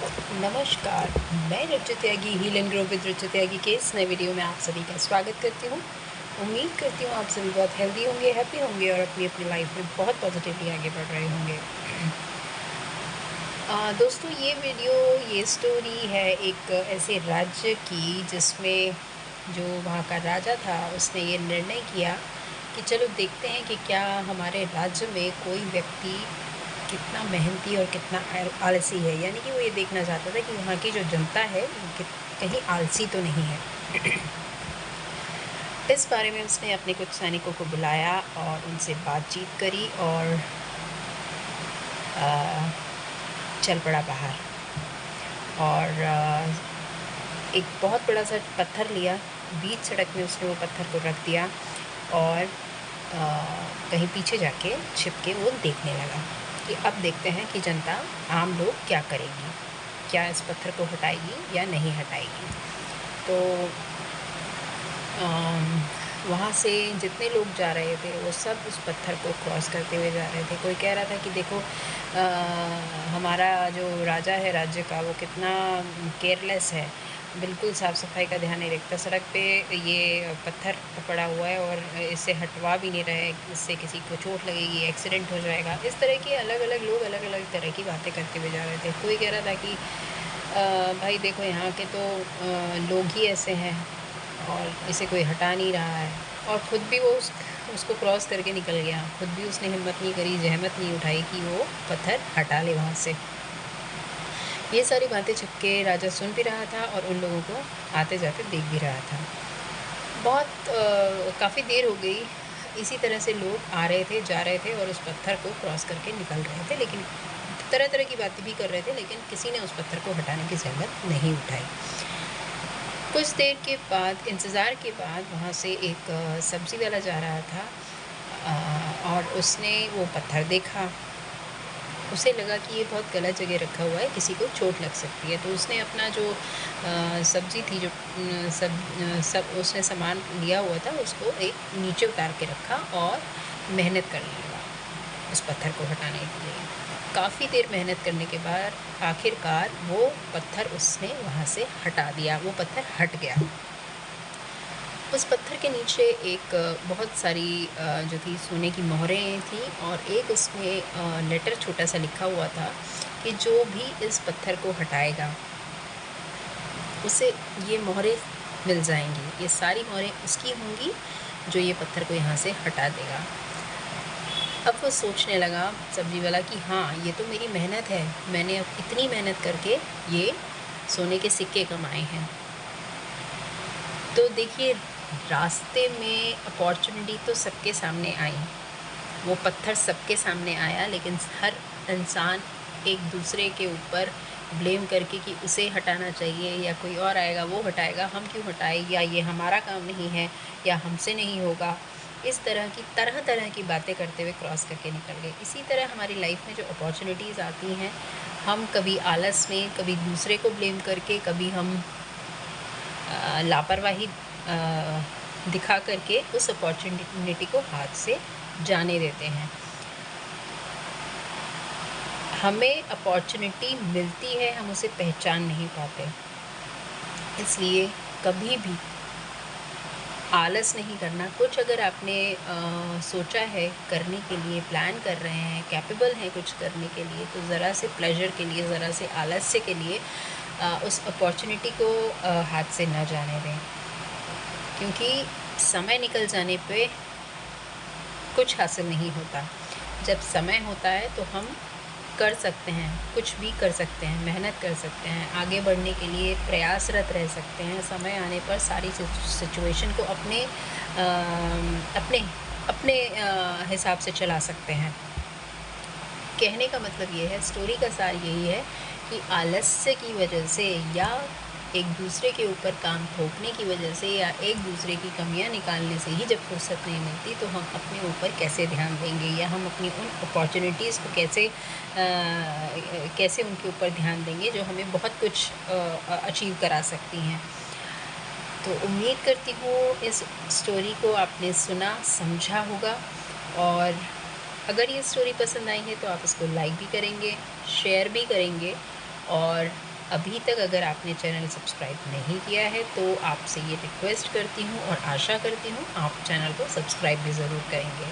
नमस्कार, मैं रुचि त्यागी heal and grow with रुचि त्यागी के इस नए वीडियो में आप सभी का स्वागत करती हूँ। उम्मीद करती हूँ आप सभी बहुत हेल्दी होंगे, हैप्पी होंगे और अपनी अपनी लाइफ में बहुत पॉजिटिवली आगे बढ़ रहे होंगे। दोस्तों ये स्टोरी है एक ऐसे राज्य की जिसमें जो वहाँ का राजा था उसने ये निर्णय किया कि चलो देखते हैं कि क्या हमारे राज्य में कोई व्यक्ति कितना मेहनती और कितना आलसी है। यानी कि वो ये देखना चाहता था कि वहाँ की जो जनता है वो कहीं आलसी तो नहीं है। इस बारे में उसने अपने कुछ सैनिकों को बुलाया और उनसे बातचीत करी और चल पड़ा बाहर और एक बहुत बड़ा सा पत्थर लिया, बीच सड़क में उसने वो पत्थर को रख दिया और कहीं पीछे जाके छिप के वो देखने लगा कि अब देखते हैं कि जनता आम लोग क्या करेगी, क्या इस पत्थर को हटाएगी या नहीं हटाएगी। तो वहाँ से जितने लोग जा रहे थे वो सब उस पत्थर को क्रॉस करते हुए जा रहे थे। कोई कह रहा था कि देखो हमारा जो राजा है राज्य का वो कितना केयरलेस है, बिल्कुल साफ़ सफाई का ध्यान नहीं रखता। सड़क पे ये पत्थर पड़ा हुआ है और इसे हटवा भी नहीं रहे, इससे किसी को चोट लगेगी, एक्सीडेंट हो जाएगा। इस तरह के अलग अलग लोग अलग अलग तरह की बातें करते हुए जा रहे थे। कोई कह रहा था कि भाई देखो यहाँ के तो लोग ही ऐसे हैं और इसे कोई हटा नहीं रहा है। और ख़ुद भी वो उसको क्रॉस करके निकल गया। ख़ुद भी उसने हिम्मत नहीं करी, जहमत नहीं उठाई कि वो पत्थर हटा ले वहाँ से। ये सारी बातें छुप के राजा सुन भी रहा था और उन लोगों को आते जाते देख भी रहा था। काफ़ी देर हो गई, इसी तरह से लोग आ रहे थे, जा रहे थे और उस पत्थर को क्रॉस करके निकल रहे थे, लेकिन तरह तरह की बातें भी कर रहे थे, लेकिन किसी ने उस पत्थर को हटाने की जहमत नहीं उठाई। कुछ देर के बाद, इंतज़ार के बाद, वहाँ से एक सब्ज़ी वाला जा रहा था और उसने वो पत्थर देखा। उसे लगा कि ये बहुत गलत जगह रखा हुआ है, किसी को चोट लग सकती है। तो उसने अपना जो सब्ज़ी थी, जो सब उसने सामान लिया हुआ था, उसको एक नीचे उतार के रखा और मेहनत करने लगा उस पत्थर को हटाने के लिए। काफ़ी देर मेहनत करने के बाद आखिरकार वो पत्थर उसने वहाँ से हटा दिया, वो पत्थर हट गया। उस पत्थर के नीचे एक बहुत सारी जो थी सोने की मोहरें थी और एक उसमें लेटर छोटा सा लिखा हुआ था कि जो भी इस पत्थर को हटाएगा उसे ये मोहरें मिल जाएंगी। ये सारी मोहरें उसकी होंगी जो ये पत्थर को यहाँ से हटा देगा। अब वो सोचने लगा सब्ज़ी वाला कि हाँ, ये तो मेरी मेहनत है, मैंने अब इतनी मेहनत करके ये सोने के सिक्के कमाए हैं। तो देखिए, रास्ते में अपॉर्चुनिटी तो सबके सामने आई, वो पत्थर सबके सामने आया, लेकिन हर इंसान एक दूसरे के ऊपर ब्लेम करके कि उसे हटाना चाहिए या कोई और आएगा वो हटाएगा, हम क्यों हटाए, या ये हमारा काम नहीं है, या हमसे नहीं होगा। इस तरह की बातें करते हुए क्रॉस करके निकल गए। इसी तरह हमारी लाइफ में जो अपॉर्चुनिटीज़ आती हैं, हम कभी आलस में, कभी दूसरे को ब्लेम करके, कभी हम लापरवाही दिखा करके उस अपॉर्चुनिटी को हाथ से जाने देते हैं। हमें अपॉर्चुनिटी मिलती है, हम उसे पहचान नहीं पाते। इसलिए कभी भी आलस नहीं करना। कुछ अगर आपने सोचा है करने के लिए, प्लान कर रहे हैं, कैपेबल हैं कुछ करने के लिए, तो ज़रा से प्लेजर के लिए, ज़रा से आलस्य के लिए उस अपॉर्चुनिटी को हाथ से ना जाने दें, क्योंकि समय निकल जाने पे कुछ हासिल नहीं होता। जब समय होता है तो हम कर सकते हैं, कुछ भी कर सकते हैं, मेहनत कर सकते हैं, आगे बढ़ने के लिए प्रयासरत रह सकते हैं। समय आने पर सारी सिचुएशन को अपने हिसाब से चला सकते हैं। कहने का मतलब ये है, स्टोरी का सार यही है कि आलस्य की वजह से या एक दूसरे के ऊपर काम थोपने की वजह से या एक दूसरे की कमियां निकालने से ही जब फुर्सत नहीं मिलती, तो हम अपने ऊपर कैसे ध्यान देंगे, या हम अपनी उन अपॉर्चुनिटीज़ को कैसे उनके ऊपर ध्यान देंगे जो हमें बहुत कुछ अचीव करा सकती हैं। तो उम्मीद करती हूँ इस स्टोरी को आपने सुना, समझा होगा, और अगर ये स्टोरी पसंद आई है तो आप इसको लाइक भी करेंगे, शेयर भी करेंगे और अभी तक अगर आपने चैनल सब्सक्राइब नहीं किया है तो आपसे ये रिक्वेस्ट करती हूँ और आशा करती हूँ आप चैनल को सब्सक्राइब भी ज़रूर करेंगे।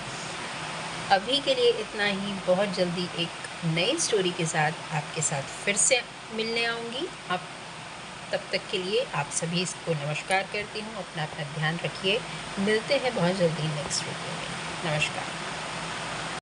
अभी के लिए इतना ही। बहुत जल्दी एक नई स्टोरी के साथ आपके साथ फिर से मिलने आऊँगी। आप तब तक के लिए आप सभी को नमस्कार करती हूँ। अपना ध्यान रखिए। मिलते हैं बहुत जल्दी नेक्स्ट वीडियो में। नमस्कार।